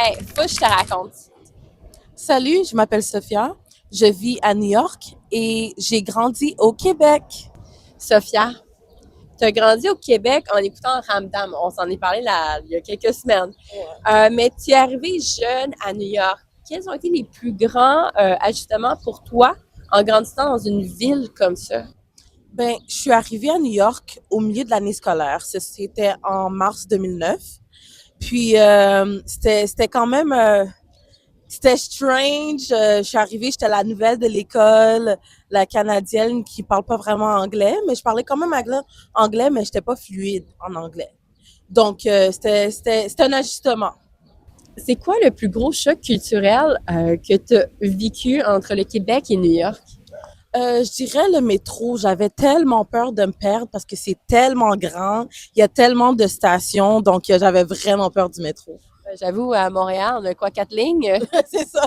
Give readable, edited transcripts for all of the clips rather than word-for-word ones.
Hey, faut que je te raconte. Salut, je m'appelle Sophia. Je vis à New York et j'ai grandi au Québec. Sophia, tu as grandi au Québec en écoutant Ramdam. On s'en est parlé il y a quelques semaines. Mais tu es arrivé jeune à New York. Quels ont été les plus grands ajustements pour toi en grandissant dans une ville comme ça? Je suis arrivée à New York au milieu de l'année scolaire. C'était en mars 2009. Puis c'était quand même c'était strange. Je suis arrivée, j'étais la nouvelle de l'école, la canadienne qui parle pas vraiment anglais, mais je parlais quand même anglais, mais j'étais pas fluide en anglais. Donc c'était un ajustement. C'est quoi le plus gros choc culturel que tu as vécu entre le Québec et New York? Je dirais le métro. J'avais tellement peur de me perdre parce que c'est tellement grand. Il y a tellement de stations, donc j'avais vraiment peur du métro. J'avoue, à Montréal, on a quoi, 4 lignes? C'est ça.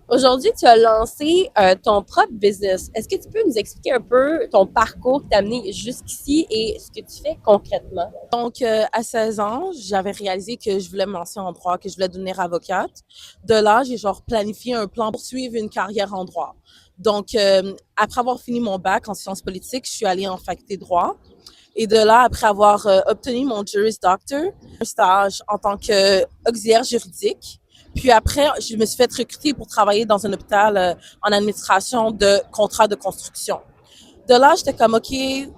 Aujourd'hui, tu as lancé ton propre business. Est-ce que tu peux nous expliquer un peu ton parcours qui t'a amené jusqu'ici et ce que tu fais concrètement? Donc, à 16 ans, j'avais réalisé que je voulais me lancer en droit, que je voulais devenir avocate. De là, j'ai genre planifié un plan pour suivre une carrière en droit. Donc, après avoir fini mon bac en sciences politiques, je suis allée en faculté de droit. Et de là, après avoir obtenu mon Juris Doctor, un stage en tant qu'auxiliaire juridique. Puis après, je me suis fait recruter pour travailler dans un hôpital en administration de contrats de construction. De là, j'étais comme, OK,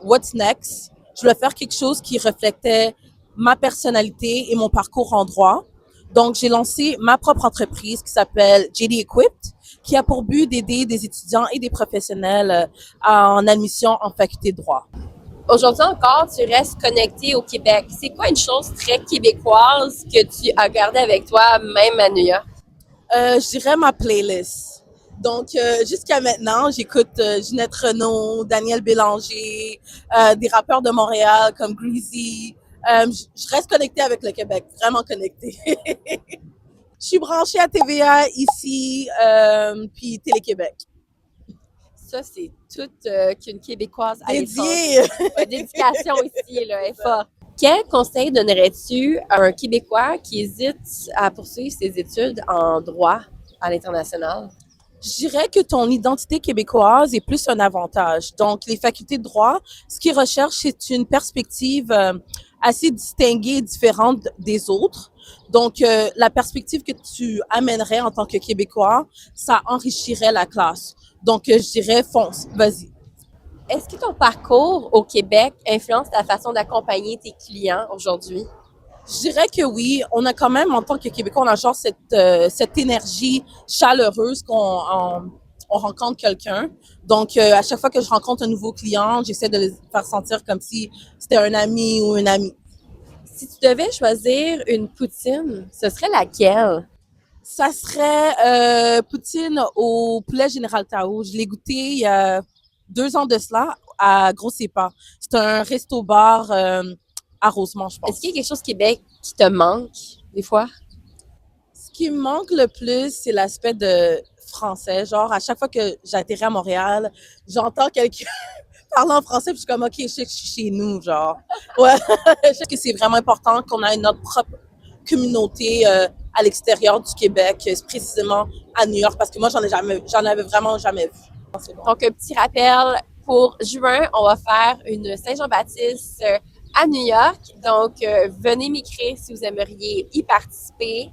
what's next? Je voulais faire quelque chose qui reflétait ma personnalité et mon parcours en droit. Donc, j'ai lancé ma propre entreprise qui s'appelle JD Equipped, qui a pour but d'aider des étudiants et des professionnels en admission en faculté de droit. Aujourd'hui encore, tu restes connecté au Québec. C'est quoi une chose très québécoise que tu as gardée avec toi, même à New York? Je dirais ma playlist. Donc, jusqu'à maintenant, j'écoute Ginette Renault, Daniel Bélanger, des rappeurs de Montréal comme Greasy. Je reste connectée avec le Québec, vraiment connectée. Je suis branchée à TVA ici, puis Télé-Québec. Ça, c'est tout qu'une Québécoise à l'essentiel. Dédiée! Ouais, dédication ici, là, est fort. Quel conseil donnerais-tu à un Québécois qui hésite à poursuivre ses études en droit à l'international? Je dirais que ton identité québécoise est plus un avantage. Donc, les facultés de droit, ce qu'ils recherchent, c'est une perspective assez distinguée et différente des autres. Donc, la perspective que tu amènerais en tant que Québécois, ça enrichirait la classe. Donc, je dirais fonce, vas-y. Est-ce que ton parcours au Québec influence ta façon d'accompagner tes clients aujourd'hui? Je dirais que oui. On a quand même, en tant que Québécois, on a genre cette énergie chaleureuse on rencontre quelqu'un. Donc, à chaque fois que je rencontre un nouveau client, j'essaie de les faire sentir comme si c'était un ami ou une amie. Si tu devais choisir une poutine, ce serait laquelle? Ça serait poutine au poulet Général Tao. Je l'ai goûté il y a 2 ans de cela à Gros Sépa. C'est un resto-bar à Rosemont, je Est-ce qu'il y pense. a quelque chose au Québec qui te manque des fois? Ce qui me manque le plus, c'est l'aspect de français. Genre, à chaque fois que j'atterris à Montréal, j'entends quelqu'un parler en français, puis je suis comme, OK, je sais que je suis chez nous, genre. Ouais, je sais que c'est vraiment important qu'on ait notre propre communauté à l'extérieur du Québec, précisément à New York, parce que moi, j'en avais vraiment jamais vu. C'est bon. Donc, un petit rappel, pour juin, on va faire une Saint-Jean-Baptiste à New York. Donc, venez m'écrire si vous aimeriez y participer.